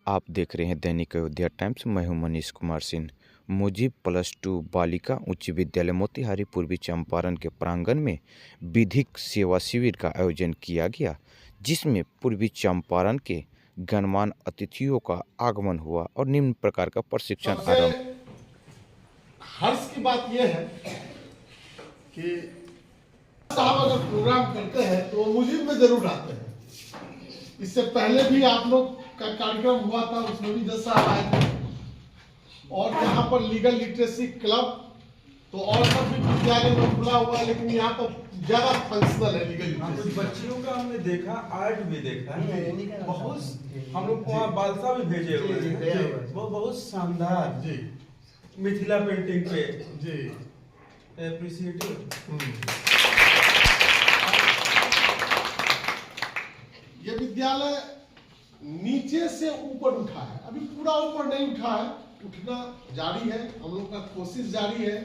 आप देख रहे हैं दैनिक अयोध्या टाइम्स। मैं हूं मनीष कुमार सिंह। मुजीब +2 बालिका उच्च विद्यालय मोतिहारी पूर्वी चंपारण के प्रांगण में विधिक सेवा शिविर का आयोजन किया गया, जिसमें पूर्वी चंपारण के गणमान्य अतिथियों का आगमन हुआ और निम्न प्रकार का प्रशिक्षण आरंभ। हर्ष की बात यह है कि साहब अगर प्रोग्राम करते हैं तो मुजीब में जरूर आते हैं। इससे पहले भी आप लोग का कार्यक्रम हुआ था, उसमें भी 10 साल आए थे। और यहाँ पर लीगल लिटरेसी क्लब तो और सब भी विद्यालय में खुला हुआ है, लेकिन यहाँ पर ज्यादा फंक्शनल है लीगल लिटरेसी। बच्चियों का हमने देखा, आर्ट भी देखा, बहुत हम लोग वहाँ बादशाह भी भेजे हुए हैं, वो बहुत शानदार जी मिथिला पेंटिंग पे जी एप्रिशिएटिव। ये विद्यालय नीचे से ऊपर उठा है, अभी पूरा ऊपर नहीं उठा है, उठना जारी है, हम लोग का कोशिश जारी है।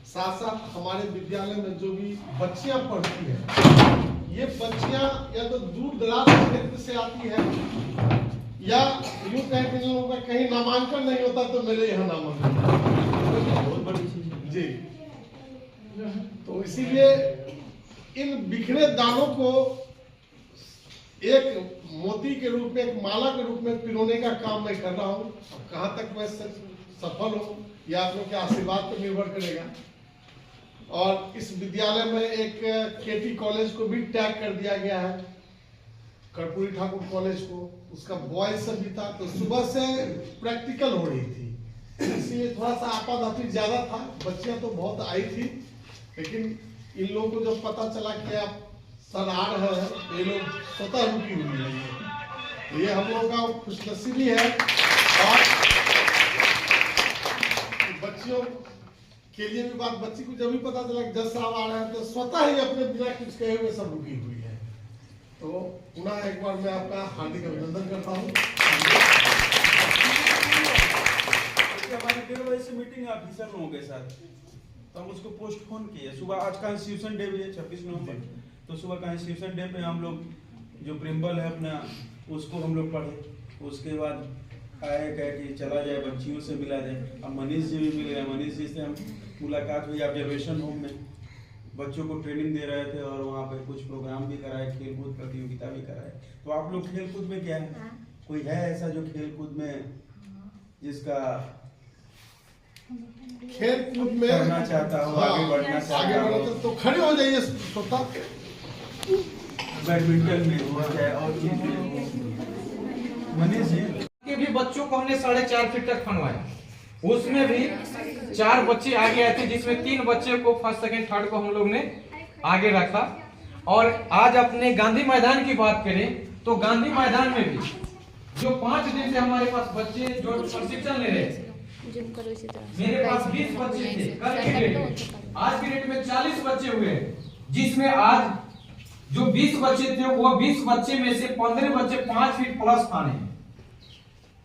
साथ साथ हमारे विद्यालय में जो भी बच्चियां पढ़ती हैं, ये बच्चियां या तो दूर दराज क्षेत्र से आती है या यूं कहें कि लोगों का कहीं नामांकन नहीं होता तो मेरे यहाँ नामांकन, बहुत बड़ी चीज जी। तो इसीलिए इन बिखरे दानों को एक मोती के रूप में, एक माला के रूप में पिरोने का काम मैं कर रहा हूँ। कहाँ तक मैं सफल हूँ यह आप लोग के आशीर्वाद पर निर्भर करेगा। और इस विद्यालय में एक केटी कॉलेज को भी टैग कर दिया गया है, कर्पूरी ठाकुर कॉलेज को, उसका बॉयज सब भी था। तो सुबह से प्रैक्टिकल हो रही थी, इसलिए थोड़ा सा आपाधापी ज्यादा था। बच्चियां तो बहुत आई थी, लेकिन इन लोगों को जब पता चला कि आप सर आ रहे हैं, ये लोग स्वतः रुकी हुई है। तो ये हम लोगों का खुशनसीबी है। और बच्चियों के लिए भी बात, बच्ची को जब भी पता चला कि 10 साल आ रहे हैं तो स्वतः ही अपने बिना कुछ कहे हुए सब रुकी हुई है। तो पुनः एक बार मैं आपका हार्दिक अभिनंदन करता हूँ। हमारे 1:30 बजे से मीटिंग है ऑफिसर लोगों के साथ, तो हम उसको पोस्टपोन किए। सुबह आज कॉन्स्टिट्यूशन डे भी है 26 नवंबर, तो सुबह कॉन्स्टिट्यूशन डे पे हम लोग जो प्रिंबल है अपना उसको हम लोग पढ़े। उसके बाद आए कहे कि चला जाए, बच्चियों से मिला जाए। अब मनीष जी भी मिल गए, मनीष जी से हम मुलाकात हुई ऑब्जर्वेशन होम में। बच्चों को ट्रेनिंग दे रहे थे और वहाँ पे कुछ प्रोग्राम भी कराए, खेलकूद प्रतियोगिता भी कराए। तो आप लोग खेलकूद में क्या है, कोई है ऐसा जो खेलकूद में जिसका खेलकूद में करना चाहता हो, आगे बढ़ना चाहता हो, तो खड़े हो जाइए स्वतः। बैडमिंटन में हो चाहे और चीज में हो। मनीष जी के भी बच्चों को हमने 4.5 फीट तक फनवाया, उसमें भी 4 बच्चे आगे आए थे, जिसमें 3 बच्चे को फर्स्ट सेकंड थर्ड को हम लोग ने आगे रखा। और आज अपने गांधी मैदान की बात करें तो गांधी मैदान में भी जो 5 दिन से हमारे पास बच्चे जो प्रशिक्षण ले रहे थे, मेरे पास 20 बच्चे थे कल के डेट में, आज की डेट में 40 बच्चे हुए, जिसमें आज जो 20 बच्चे थे वो 20 बच्चे में से 15 बच्चे 5 फीट प्लस फाने हैं।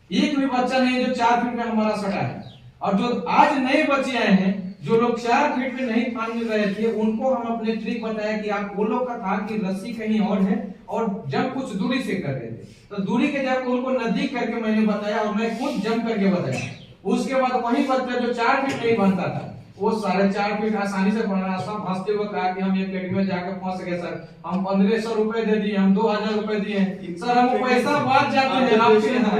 एक भी बच्चा नहीं जो 4 फीट में हमारा सटा है। और जो आज नए बच्चे आए हैं जो लोग 4 फीट में नहीं फान रहे थे, उनको हम अपने ट्रिक बताया कि आप वो लोग का था कि रस्सी कहीं और है और जंप कुछ दूरी से कर रहे थे, तो दूरी के जगह उनको नजदीक करके मैंने बताया और मैं खुद जंप करके बताया। उसके बाद वही बच्चा जो 4 फीट नहीं बनता था वो 4.5 फीट आसानी से बना। सब हंसते हुए कहा कि हम एकेडमी में जाकर फंस गए सर, हम 1500 रुपए दे दिए, हम 2000 रुपए दिए सर, हम पैसा बात जाते हैं आपके यहाँ।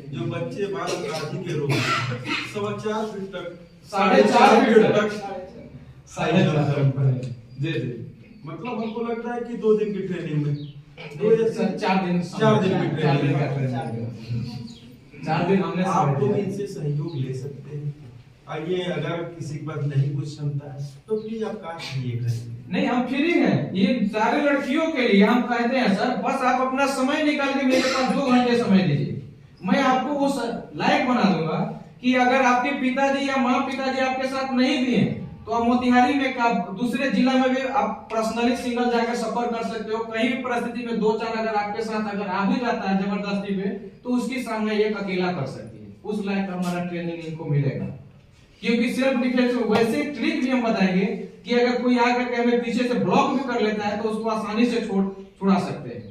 जो बच्चे बाल अपराधी के रूप में 4.5 फीट तक 4.5 फीट तक 4.5 जी जी, मतलब हमको लगता है कि 2 दिन की ट्रेनिंग में 2 या 4 दिन की ट्रेनिंग, 4 दिन हमने आप लोग इनसे सहयोग ले सकते हैं। आइए, अगर किसी के पास नहीं कुछ क्षमता है तो प्लीज आप काश ये करें। नहीं, हम फ्री हैं, ये सारे लड़कियों के लिए हम कहते हैं सर, बस आप अपना समय निकाल के मेरे पास 2 घंटे समय दीजिए, मैं आपको उस लायक बना दूंगा कि अगर आपके पिताजी या माँ पिताजी आपके साथ नहीं भी हैं तो आप मोतिहारी में दूसरे जिला में भी आप पर्सनली सिंगल जाकर सफर कर सकते हो। कहीं भी परिस्थिति में 2-4 अगर आपके साथ अगर आ भी जाता है जबरदस्ती पे, तो उसकी सामने एक अकेला कर सकती है। उस लायक हमारा ट्रेनिंग इनको मिलेगा, क्योंकि सेल्फ डिफेंस वैसे ट्रिक भी हम बताएंगे कि अगर कोई आकर के हमें पीछे से ब्लॉक भी कर लेता है तो उसको आसानी से छुड़ा सकते हैं।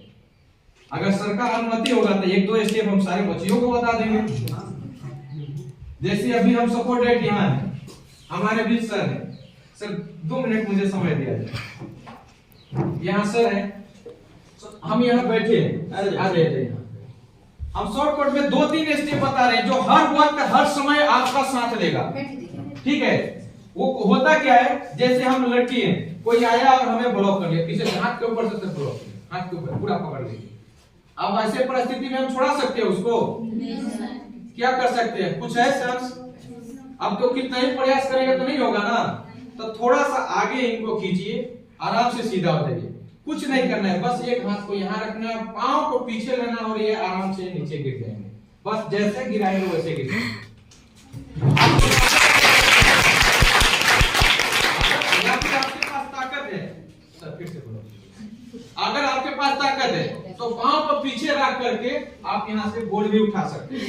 अगर सर का अनुमति होगा तो एक दो स्टेप हम सारे बच्चियों को बता देंगे। जैसे अभी हम सपोर्ट डेट यहाँ है, हमारे बीच सर है। सर 2 मिनट मुझे समय दिया जाए। यहाँ सर है, हम यहाँ बैठे हैं, आ जाइए। हम शॉर्टकट में 2-3 स्टेप बता रहे हैं जो हर वक्त हर समय आपका साथ देगा। ठीक है, वो होता क्या है, जैसे हम लड़की हैं, कोई आया और हमें ब्लॉक कर लिया, पीछे से हाथ के ऊपर से ब्लॉक, हाथ के ऊपर पूरा पकड़ लीजिए। अब ऐसे परिस्थिति में हम छोड़ा सकते हैं उसको? क्या कर सकते हैं? कुछ है चांस? अब तो कितना ही प्रयास करेंगे तो नहीं होगा ना, तो थोड़ा सा आगे इनको खींचिए, आराम से सीधा हो जाइए। कुछ नहीं करना है, बस एक हाथ को यहाँ रखना है, पांव को पीछे लेना और ये आराम से नीचे गिर जाएंगे। बस जैसे गिराएंगे वैसे गिर जाएंगे। आपके पास ताकत है, सर फिर से बोलो, अगर आपके पास ताकत है तो पांव को पीछे रख करके आप यहाँ से बोर्ड भी उठा सकते हैं।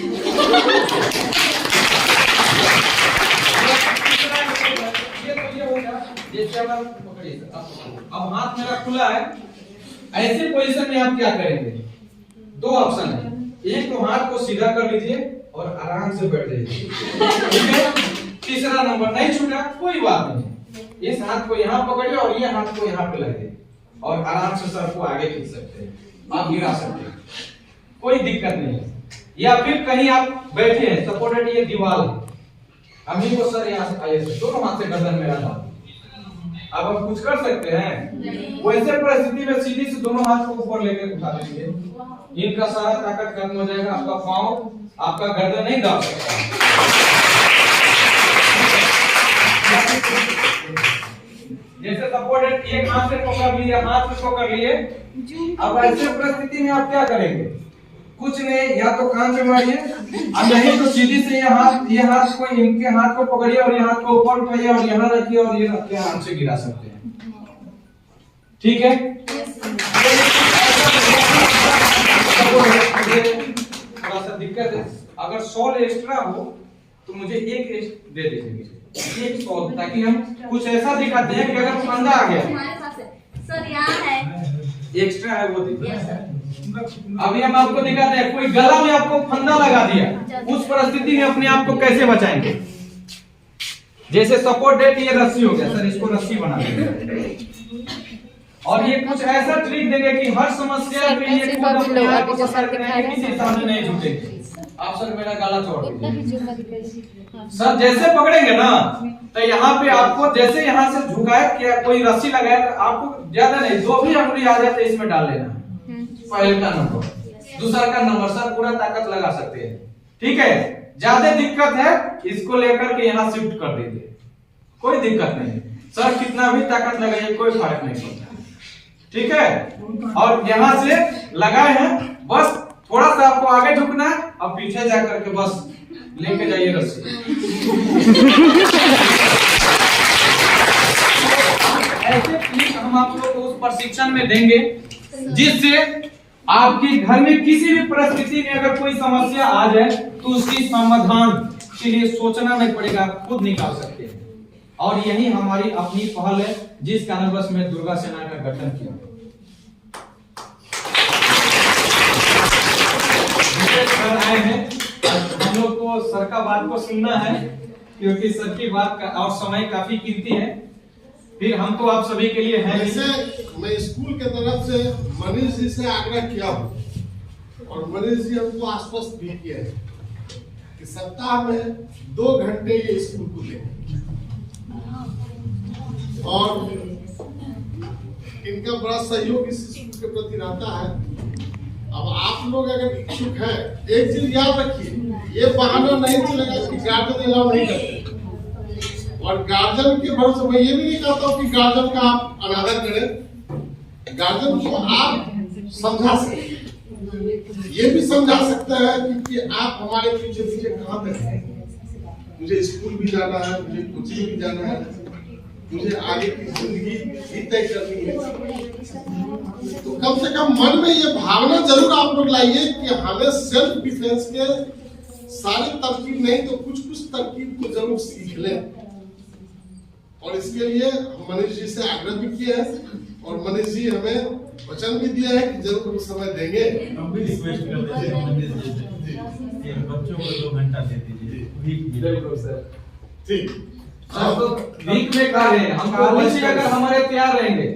ये हो गया। जैसे अब हाथ मेरा खुला है, ऐसे पोजीशन में आप क्या करेंगे? 2 ऑप्शन है, एक तो हाथ को सीधा कर लीजिए और आराम से बैठ जाइए। ठीक है, तीसरा नंबर नहीं छूटा, कोई बात नहीं, इस हाथ को यहाँ पकड़िए और ये हाथ को यहाँ पे लगाइए और आराम से सर को आगे खींच सकते हैं, आप गिरा सकते हैं, कोई दिक्कत नहीं है। या फिर कहीं आप बैठे हैं, सपोर्टेड ये दीवार है, अभी को सर यहाँ से आइए, दोनों हाथ से गर्दन में रखा, अब हम कुछ कर सकते हैं? वैसे परिस्थिति में सीधी से दोनों हाथ को ऊपर लेकर उठा देंगे, इनका सारा ताकत खत्म हो जाएगा, आपका पाँव, आपका गर्दन नहीं दबा सकता। जैसे सपोर्टेड एक हाथ से पकड़ लिए, हाथ से पकड़ लिए, अब ऐसे परिस्थिति में आप क्या करेंगे? कुछ नहीं, या तो कान पे मारिए और नहीं तो सीधी से ये हाथ को, इनके हाथ को पकड़िए और ये हाथ को ऊपर उठाइए और यहाँ रखिए और ये रखिए, आराम से गिरा सकते हैं। ठीक है, थोड़ा सा दिक्कत है, अगर 100 एक्स्ट्रा हो तो मुझे एक दे दीजिए, एक 100, ताकि हम कुछ ऐसा दिखाते हैं कि अगर फंदा आ गया, सर यहाँ है एक्स्ट्रा है वो दीजिए। अभी हम आपको दिखाते हैं, कोई गला में आपको फंदा लगा दिया, उस परिस्थिति में अपने आप को कैसे बचाएंगे? जैसे सपोर्ट डेट ये रस्सी हो गया, सर इसको रस्सी बना देंगे और ये कुछ ऐसा ट्रिक देंगे कि हर समस्या के लिए किसी हिसाब से नहीं झूठेंगे। आप सर मेरा गला छोड़ दीजिए। सर जैसे पकड़ेंगे ना तो यहाँ पे आपको, जैसे यहाँ से झुकाए क्या कोई रस्सी लगाए तो आपको ज्यादा नहीं, 2 भी अंगुली आ जाए तो इसमें डाल लेना। पहले का नंबर, दूसरा का नंबर, सर पूरा ताकत लगा सकते हैं। ठीक है, ज्यादा दिक्कत है इसको लेकर के यहाँ शिफ्ट कर दीजिए, कोई दिक्कत नहीं, सर कितना भी ताकत लगाइए कोई फर्क नहीं पड़ता। ठीक है, और यहाँ से लगाए हैं, बस थोड़ा सा आपको आगे झुकना है और पीछे जाकर के बस लेके जाइए रस्सी। ऐसे ट्रिक हम आप लोग को उस प्रशिक्षण में देंगे जिससे आपके घर में किसी भी परिस्थिति में अगर कोई समस्या आ जाए तो उसकी समाधान के लिए सोचना नहीं पड़ेगा, आप खुद निकाल सकते हैं। और यही हमारी अपनी पहल है जिस कारणवश में दुर्गा सेना का गठन किया। आए हैं, हम लोग को सर का बात को सुनना है क्योंकि सर की बात का और समय काफी कीमती है, फिर हम तो आप सभी के लिए हैं। वैसे मैं स्कूल के तरफ से मनीष जी से आग्रह किया हूँ और मनीष जी हमको आश्वस्त भी किए हैं कि सप्ताह में 2 घंटे ये स्कूल को दें और इनका बड़ा सहयोग इस स्कूल के प्रति रहता है। अब आप लोग अगर इच्छुक हैं, एक चीज याद रखिए, ये बहाना नहीं चलेगा कि गार्जियन अलाउ नहीं करते और गार्जियन के भरोसे मैं ये भी नहीं कहता हूँ कि गार्जियन का आप अनादर करें। गार्जियन को आप समझा सकते हैं, ये भी समझा सकते हैं कि आप हमारे पीछे पीछे कहाँ पे हैं, मुझे स्कूल भी जाना है, मुझे कोचिंग भी जाना है, मुझे आगे की जिंदगी भी तय करनी है। तो कम से कम मन में ये भावना जरूर आप लोग लाइए कि हमें सेल्फ डिफेंस के सारी तरकीब नहीं तो कुछ तरकीब को जरूर सीख लें। और इसके लिए हम मनीष जी से आग्रह भी किए हैं और मनीष जी हमें वचन भी दिया है कि जरूर कुछ समय देंगे। हम भी रिक्वेस्ट करते हैं मनीष जी से कि बच्चों को 2 घंटा दे दीजिए वीक में। बिल्कुल सर। ठीक, वीक में कर रहे हैं हम पॉलिसी, अगर हमारे तैयार रहेंगे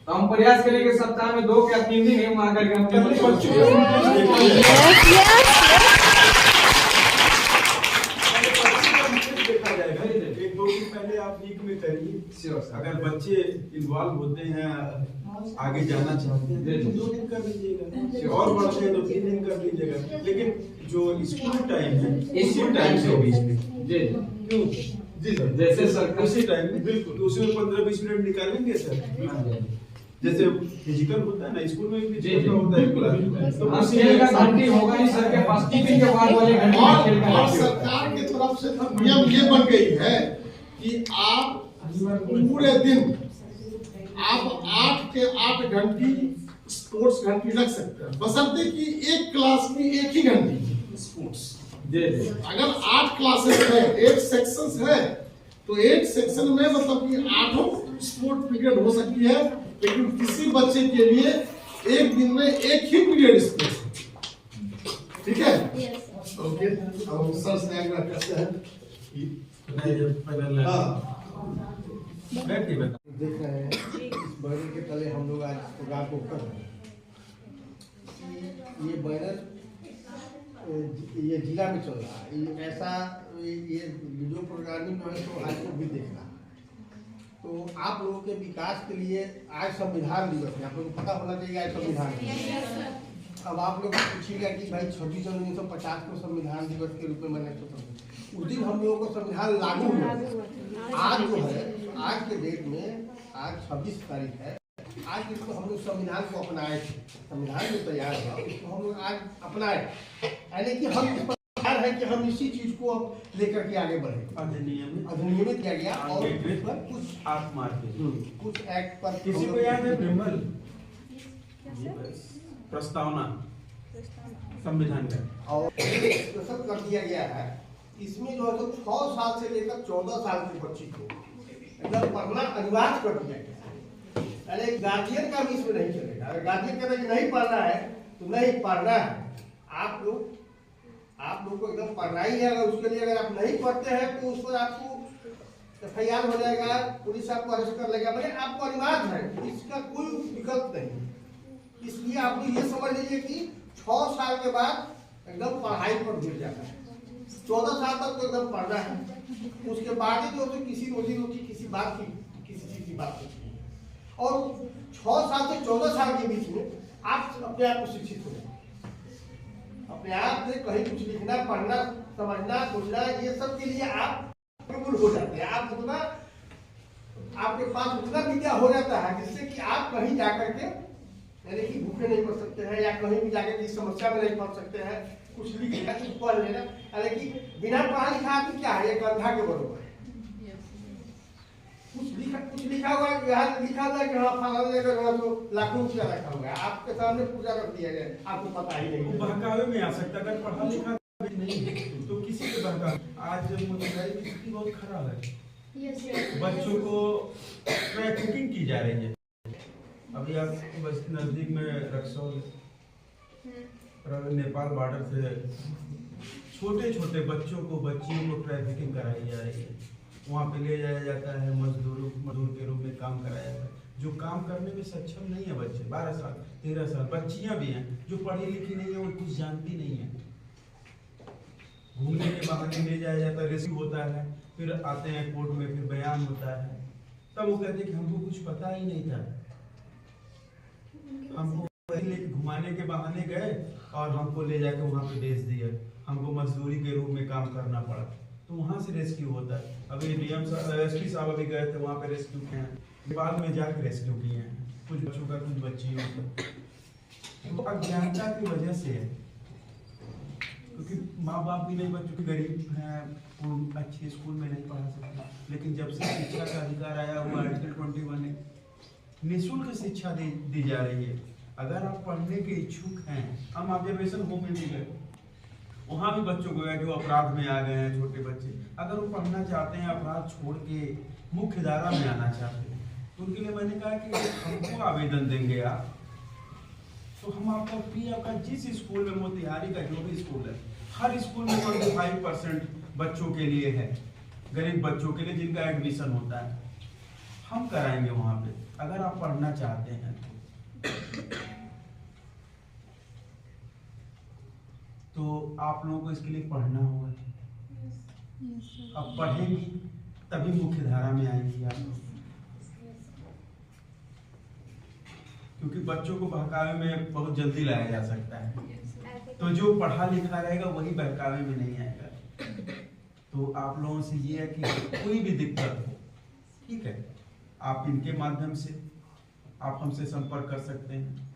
तो हम प्रयास करेंगे सप्ताह में 2 या 3 दिन हम आकर के अपने बच्चों देखा जाएगा। 1-2 दिन पहले आप वीक में करिए, अगर बच्चे इन्वॉल्व होते हैं आगे जाना चाहते हैं तो 2 दिन कर लीजिएगा, और बढ़ते हैं तो 3 दिन कर लीजिएगा, लेकिन जो स्कूल टाइम है इसी टाइम से बीच में क्यों जी सर, जैसे सर उसी टाइम में बिल्कुल तो उसमें 15-20 मिनट निकालेंगे सर। जैसे फिजिकल होता है ना, स्कूल में भी फिजिकल होता है क्लास, तो उसी खेल का घंटी होगा ही सर के पास, टिफिन के बाद वाले घंटे में खेल का और घंटी होगा। सरकार की तरफ से तो नियम ये बन गई है कि आप पूरे दिन आप 8 के 8 घंटी स्पोर्ट्स घंटी रख सकते हैं, बशर्ते कि एक क्लास की एक ही घंटी स्पोर्ट्स। अगर 8 क्लासेस है, 8 सेक्शंस है, तो 8 सेक्शन में मतलब कि 8 स्पोर्ट पीरियड हो सकती है, लेकिन किसी बच्चे के लिए एक दिन में एक ही पीरियड स्पोर्ट्स। ठीक है, ओके। अब सर से आग्रह करते हैं देख रहे हैं इस बैनर के तले हम लोग आज प्रोग्राम को कर रहे हैं। ये बैनर ये जिला में चल रहा है, ये ऐसा ये वीडियो प्रोग्रामिंग जो है तो हाईकोर्ट भी देख रहा है। तो आप लोगों के विकास के लिए आज संविधान दिवस है, आप लोगों को पता होना चाहिए आज संविधान दिवस। अब आप लोग पूछिएगा कि भाई 26 जनवरी 1950 को संविधान दिवस के रूप में मनाया जाता है, उस दिन हम लोगों को संविधान लागू हुआ। आज जो है आज के डेट में आज 26 तारीख है, आज इसको हम लोग संविधान को अपनाए थे, संविधान जो तैयार हुआ उसको हम लोग आज अपनाए, यानी कि हम तैयार है कि हम इसी चीज को अब लेकर के आगे बढ़े। अधिनियमित किया गया और उस पर कुछ हाथ मार के कुछ एक्ट पर किसी को याद है विमल प्रस्तावना संविधान का और प्रस्तुत कर दिया गया है। इसमें जो है तो 6 साल से लेकर 14 साल के बच्ची को मतलब पढ़ना अनिवार्य कर दिया गया है, यानी गार्जियन का भी इसमें नहीं चलेगा। अगर गार्जियन कहता है कि नहीं पढ़ना है तो नहीं पढ़ना है, आप लोग को एकदम पढ़ना ही है। अगर उसके लिए अगर आप नहीं पढ़ते हैं तो उस पर आपको FIR हो जाएगा, पुलिस आपको अरेस्ट कर लेगा, मतलब आपको अनिवार्य है, इसका कोई विकल्प नहीं। इसलिए आप लोग ये समझ लीजिए कि 6 साल के बाद एकदम पढ़ाई पर गिर जाता है, 14 साल तक तो एकदम पढ़ना है, उसके बाद ही जो किसी रोजी रोटी किसी बात की किसी चीज की बात होती है। और 6 साल से 14 साल के बीच में आप अपने आप को शिक्षित हो जाए, अपने आप से कहीं कुछ लिखना पढ़ना समझना सोचना ये सब के लिए आप बिल्कुल हो जाते हैं। आप उतना आपके पास उतना विद्या हो जाता है जिससे कि आप कहीं जाकर के यानी कि भूखे नहीं पड़ सकते हैं, या कहीं भी जाकर के समस्या में नहीं पड़ सकते हैं, कुछ लिखना कुछ पढ़ लेना, यानी कि बिना पढ़ा लिखा आदमी क्या है, एक अंधा के बराबर है। कुछ लिखा हुआ है, यहाँ लिखा हुआ है कि हाँ फलाना जगह तो लाखों रुपया रखा हुआ है, आपके सामने पूजा रख दिया गया, आपको पता ही नहीं। बहकावे में आ सकता, अगर पढ़ा लिखा नहीं तो किसी के बहकावे। आज महंगाई की स्थिति बहुत खराब है, बच्चों को ट्रैफिकिंग की जा रही है। अभी आप बस नजदीक में रक्सौल नेपाल बॉर्डर से छोटे छोटे बच्चों को बच्चियों को ट्रैफिकिंग कराई जा रही है, वहाँ पे ले जाया जाता है, मजदूर के रूप में काम कराया जाता है। जो काम करने में सक्षम नहीं है बच्चे, 12 साल 13 साल बच्चियाँ भी हैं जो पढ़ी लिखी नहीं है, वो कुछ जानती नहीं है, घूमने के बहाने ले जाया जाता है, रेस्क्यू होता है, फिर आते हैं कोर्ट में, फिर बयान होता है, तब वो कहते हैं कि हमको कुछ पता ही नहीं था, हमको घुमाने के बहाने गए और हमको ले जाकर वहाँ पे भेज दिया, हमको मजदूरी के रूप में काम करना पड़ा, तो वहाँ से रेस्क्यू होता है। अभी DM SP साहब अभी गए थे, वहाँ पे रेस्क्यू किए हैं, नेपाल में जाकर रेस्क्यू किए हैं, कुछ बच्चों का कुछ बच्चियों का। तो अज्ञानता की वजह से है, क्योंकि माँ बाप भी नहीं, बच्चों की गरीब हैं, अच्छे स्कूल में नहीं पढ़ा सकते, लेकिन जब से शिक्षा का अधिकार आया हुआ आर्टिकल 21 में निःशुल्क शिक्षा दी जा रही है। अगर आप पढ़ने के इच्छुक हैं, हम ऑब्जर्वेशन होम में भी गए, वहाँ भी बच्चों को जो अपराध में आ गए हैं छोटे बच्चे, अगर वो पढ़ना चाहते हैं, अपराध छोड़ के मुख्य धारा में आना चाहते हैं, तो उनके लिए मैंने कहा कि हमको आवेदन देंगे आप, तो हम आपका फ्री आपका जिस स्कूल में, मोतिहारी का जो भी स्कूल है, हर स्कूल में 25% बच्चों के लिए है, गरीब बच्चों के लिए जिनका एडमिशन होता है, हम कराएंगे वहाँ पे, अगर आप पढ़ना चाहते हैं तो आप लोगों को इसके लिए पढ़ना होगा। अब पढ़ेंगी तभी मुख्य धारा में आएंगी आप लोग, क्योंकि बच्चों को बहकावे में बहुत जल्दी लाया जा सकता है, तो जो पढ़ा लिखा रहेगा वही बहकावे में नहीं आएगा। तो आप लोगों से ये है कि कोई भी दिक्कत हो, ठीक है, आप इनके माध्यम से आप हमसे संपर्क कर सकते हैं,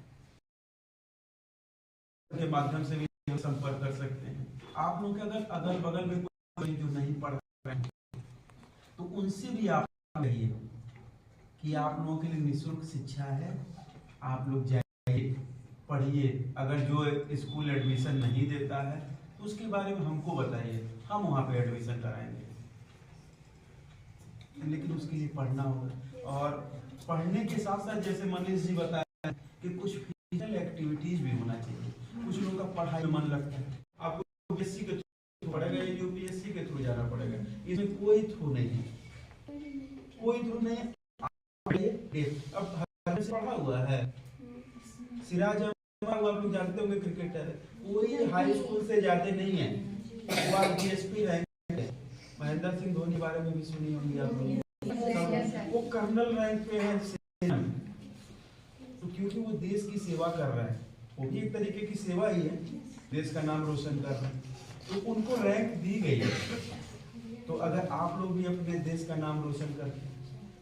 के माध्यम से भी संपर्क कर सकते हैं। आप लोग के अगर अगल बगल में कोई जो नहीं पढ़ रहे हैं तो उनसे भी आप कहिए कि आप लोगों के लिए निःशुल्क शिक्षा है, आप लोग जाइए पढ़िए। अगर जो स्कूल एडमिशन नहीं देता है तो उसके बारे में हमको बताइए, हम वहाँ पे एडमिशन कराएंगे, लेकिन उसके लिए पढ़ना होगा। और पढ़ने के साथ साथ जैसे मनीष जी बताया कि कुछ फिजिकल एक्टिविटीज भी होना चाहिए। कुछ लोगों का पढ़ाई में मन लगता है, आपको यूपीएससी के थ्रू पड़ेगा, यूपीएससी के थ्रू जाना पड़ेगा, इसमें कोई थ्रू नहीं है, कोई थ्रू नहीं है। अब पढ़ा हुआ है सिराज आप लोग जानते होंगे क्रिकेटर, कोई हाई स्कूल से जाते नहीं है, वो आज डीएसपी रैंक है। महेंद्र सिंह धोनी बारे में भी सुनी होंगी आप लोग, वो कर्नल रैंक पे है सेना में, तो क्योंकि वो देश की सेवा कर रहा है, वो भी एक तरीके की सेवा ही है, देश का नाम रोशन कर रहे हैं, तो उनको रैंक दी गई है। तो अगर आप लोग भी अपने देश का नाम रोशन करते हैं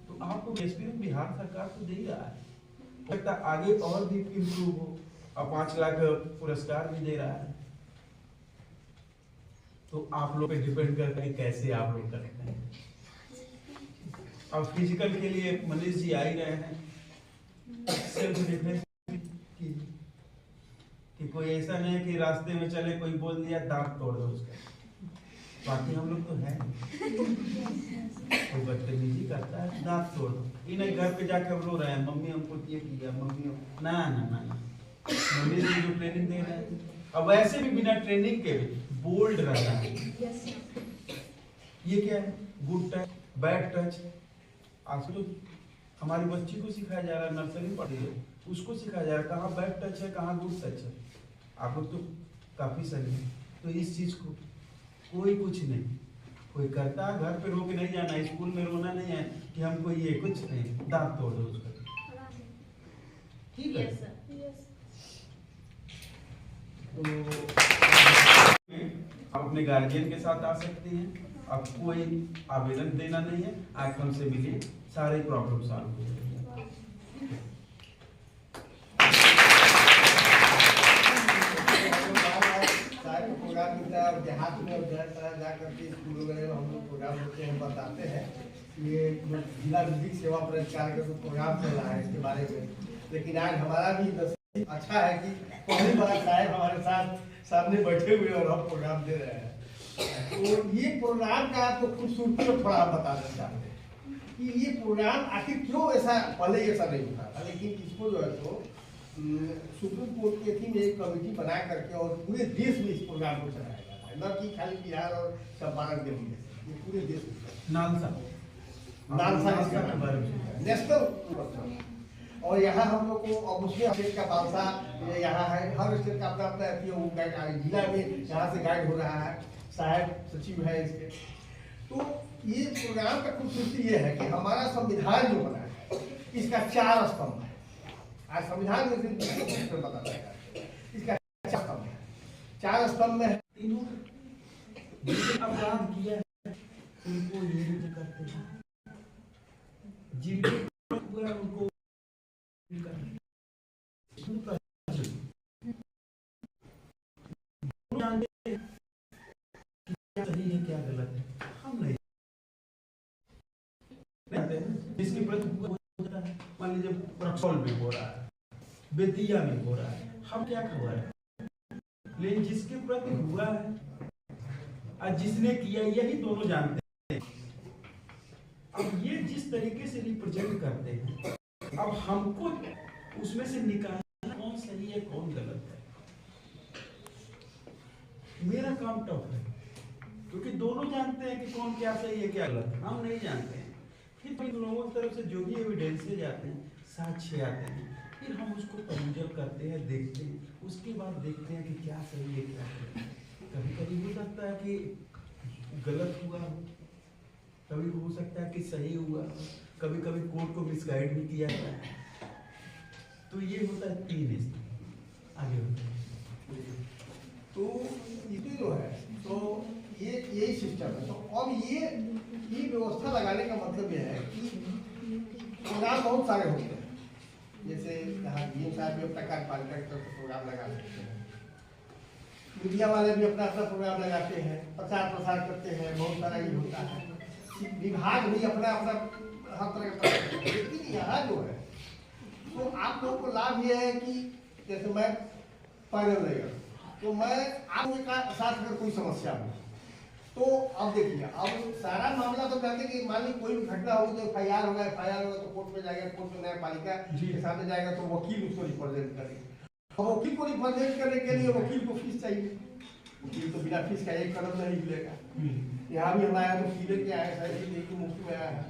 तो आपको एक्सपीरियंस बिहार सरकार तो दे ही रहा है, लगता आगे और भी इम्प्रूव हो, और 5 लाख पुरस्कार भी दे रहा है। तो आप लोग पे डिपेंड करता है कैसे आप लोग करते हैं। अब फिजिकल के लिए मनीष जी आ ही रहे हैं, सेल्फ डिफेंस कि कोई ऐसा नहीं कि रास्ते में चले कोई बोल दिया दांत तोड़ दो उसका, बाकी हम लोग तो है कोई बदतमीजी करता है दांत तोड़ दो, इन्हें घर पे जाके हम रो रहे हैं मम्मी हमको ये किया, मम्मी ना ना ना ना, मम्मी जी जो ट्रेनिंग दे रहे हैं। अब वैसे भी बिना ट्रेनिंग के भी बोल्ड रहना है। ये क्या है, गुड टच बैड टच, आज तो हमारी बच्ची को सिखाया जा रहा है, नर्सरी पढ़ी है उसको सिखाया जा रहा है कहाँ बैड टच है कहाँ गुड टच है। आप लोग तो काफी सही है, तो इस चीज को कोई कुछ नहीं, कोई करता है घर पे रो के नहीं जाना, स्कूल में रोना नहीं है कि हमको ये कुछ नहीं, दांत तोड़ दो उसका, ठीक है। तो आप अपने गार्जियन के साथ आ सकते हैं, आप कोई आवेदन देना नहीं है, आज हमसे मिलिए, सारे प्रॉब्लम सॉल्व हो जाएंगे। देहात में जा करके स्कूलों में हम लोग प्रोग्राम होते हैं, बताते हैं। ये जिला विधिक सेवा पुरस्कार का जो प्रोग्राम चल रहा है इसके बारे में, लेकिन आज हमारा भी अच्छा है कि पहली बार साहब हमारे साथ सामने बैठे हुए और हम प्रोग्राम दे रहे हैं। तो ये प्रोग्राम का आपको खूबसूरती में थोड़ा बताना चाहते हैं कि ये प्रोग्राम आखिर क्यों ऐसा, पहले ऐसा नहीं होता था, लेकिन इसको जो है तो सुप्रीम कोर्ट के थी में एक कमेटी बना करके और पूरे देश में इस प्रोग्राम को चलाया जाता है, न कि खाली बिहार और चंपारण के लिए, ये पूरे देश में नालसा नेशनल। और यहाँ हम लोग को, और मुस्लिम स्टेट का बादशा यहाँ है, हर स्टेट का अपना अपना जिला में यहाँ से गाइड हो रहा है, साहब सचिव है इसके। तो ये प्रोग्राम का खूबसूरती ये है कि हमारा संविधान जो बना है इसका 4 स्तंभ है। आज संविधान में बताता है इसका 4 स्तंभ है, 4 स्तंभ में तीनों अपराध किया है उनको ये नहीं करते हैं, जिनके उनको जानते हैं क्या सही है क्या गलत है, हम नहीं जिसके प्रति मान लीजिए रक्सौल में हो रहा है, बेतिया में हो रहा है, हम क्या खबर है, लेकिन जिसके प्रति हुआ है और जिसने किया यही दोनों जानते हैं। अब ये जिस तरीके से रिप्रेजेंट करते हैं। अब हमको उसमें से निकालना कौन सही है कौन गलत है, मेरा काम टफ है, क्योंकि दोनों जानते हैं कि कौन क्या सही है क्या गलत है, हम नहीं जानते हैं। फिर लोगों की तरफ से जो भी एविडेंसेज आते हैं, साक्ष्य आते हैं, फिर हम उसको परमुजल करते हैं, देखते हैं, उसके बाद देखते हैं कि क्या सही है क्या गलत है। कभी कभी हो सकता है कि गलत हुआ हो, कभी हो सकता है कि सही हुआ, कभी कभी कोर्ट को मिसगाइड भी किया जाता है। तो ये होता है 3 स्तर। आगे होता है तो ये जो है तो ये यही सिस्टम है। तो अब ये व्यवस्था लगाने का मतलब यह है कि प्रोग्राम बहुत सारे होते हैं, जैसे यहाँ डीएम साहब भी अपना कार्यपालिका की तरफ से प्रोग्राम लगा सकते हैं, मीडिया वाले भी अपना अपना प्रोग्राम लगाते हैं, प्रचार प्रसार करते हैं, बहुत सारा ये होता है, विभाग भी अपना अपना हर तरह का प्रचार करते हैं। लेकिन यहाँ जो है तो आप लोगों को लाभ ये है कि जैसे मैं पैनल लेगा तो मैं आपके साथ अगर कोई समस्या हो तो अब देखिए, अब सारा मामला तो कहते हैं कि मान ली कोई भी घटना होगी तो एफआईआर होगा तो कोर्ट में जाएगा, कोर्ट में न्यायपालिका के सामने जाएगा तो वकील उसको रिप्रेजेंट करेगा। और वकील को रिप्रेजेंट करने के लिए वकील को फीस चाहिए, वकील तो बिना फीस का एक कदम नहीं मिलेगा। यहाँ भी हमारा तो फीले के आया है, मुफ्त में आया है,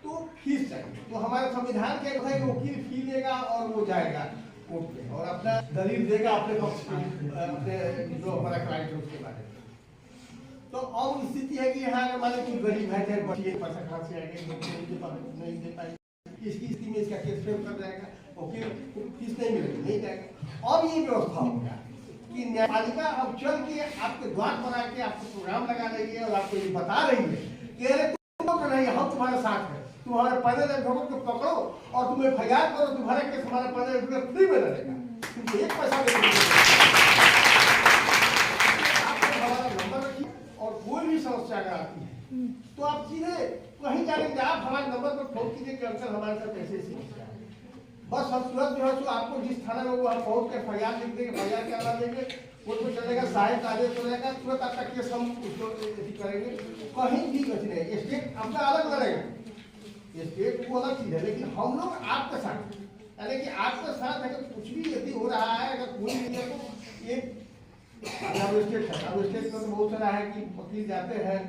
तो फीस चाहिए। तो हमारे संविधान के है कि वकील फी लेगा और वो जाएगा कोर्ट में और अपना दलील देगा अपने पक्ष में, अपने जो हमारा क्लाइंट है उसके बारे में। तो अब स्थिति है कि यहाँ मान लो कोई गरीब है, चाहे बच्चे पैसा कहाँ से आएंगे, नहीं दे पाएंगे, इसकी स्थिति में इसका केस फेल कर जाएगा, वकील फीस नहीं मिलेगी, नहीं जाएगा। अब ये व्यवस्था हो गया कि न्यायपालिका अब चल के आपके द्वार पर आके आपको प्रोग्राम लगा रही है और आपको ये बता रही है कि अरे तुम नहीं, हम तुम्हारे साथ है, तुम्हारे 15 एडवोकेट को पकड़ो और तुम एफआईआर करो, तुम्हारा केस हमारा 15 एडवोकेट फ्री में रहेगा, तुमको एक पैसा हमारा नंबर रखिए और कोई भी समस्या अगर आती है तो आप सीधे कहीं जाएंगे, आप हमारे नंबर पर फोन कीजिए कि अंकल हमारे साथ ऐसे समस्या है, बस हम तुरंत जो है तो आपको जिस थाना में वो हम पहुंच के एफआईआर लिख देंगे, एफआईआर के आधार देंगे, कोर्ट में चलेगा, साहिब का आदेश हो जाएगा, तुरंत आपका केस हम उसको करेंगे। कहीं भी कुछ नहीं, स्टेट अपना अलग लड़ेगा, स्टेट वो अलग चीज है, लेकिन हम लोग आपके साथ, यानी कि आपके साथ अगर कुछ भी यदि हो रहा है, अगर कोई नहीं है तो ये स्टेट है। अब स्टेट में तो बहुत सारा है कि वकील जाते हैं,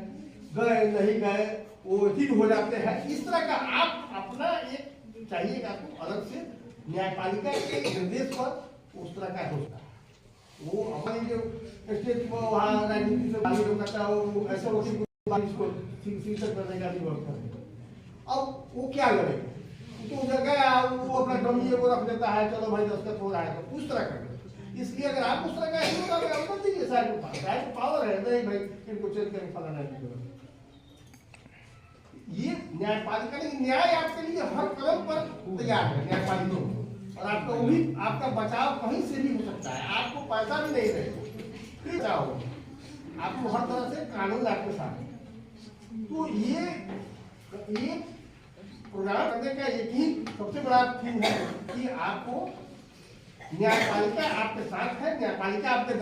गए नहीं गए, वो वकील हो जाते हैं, इस तरह का आप अपना एक चाहिए आपको अलग से न्यायपालिका के निर्देश पर उस तरह का होता है। वो हमारी जो स्टेट को वहाँ राजनीति से बाहर करता है, वो ऐसे वकील को शिक्षक करने का भी व्यवस्था है। अब वो क्या करेगा, तो जगह वो अपना डमी वो रख देता है, चलो भाई दस्तखत हो रहा है, तो उस तरह का। इसलिए अगर आप उस तरह का दीजिए, साहब को पावर है, नहीं भाई इनको चेंज करके फलाना नहीं। ये न्यायपालिका नहीं, न्याय आपके लिए हर कदम पर तैयार है न्यायपालिका, और आपका वो भी आपका बचाव कहीं से भी हो सकता है, आपको पैसा भी नहीं रहेगा, बचाव आपको हर तरह से कानून आपके साथ। तो ये प्रोग्राम करने का एक ही सबसे बड़ा थीम है कि आपको न्यायपालिका आपके साथ है, न्यायपालिका आपके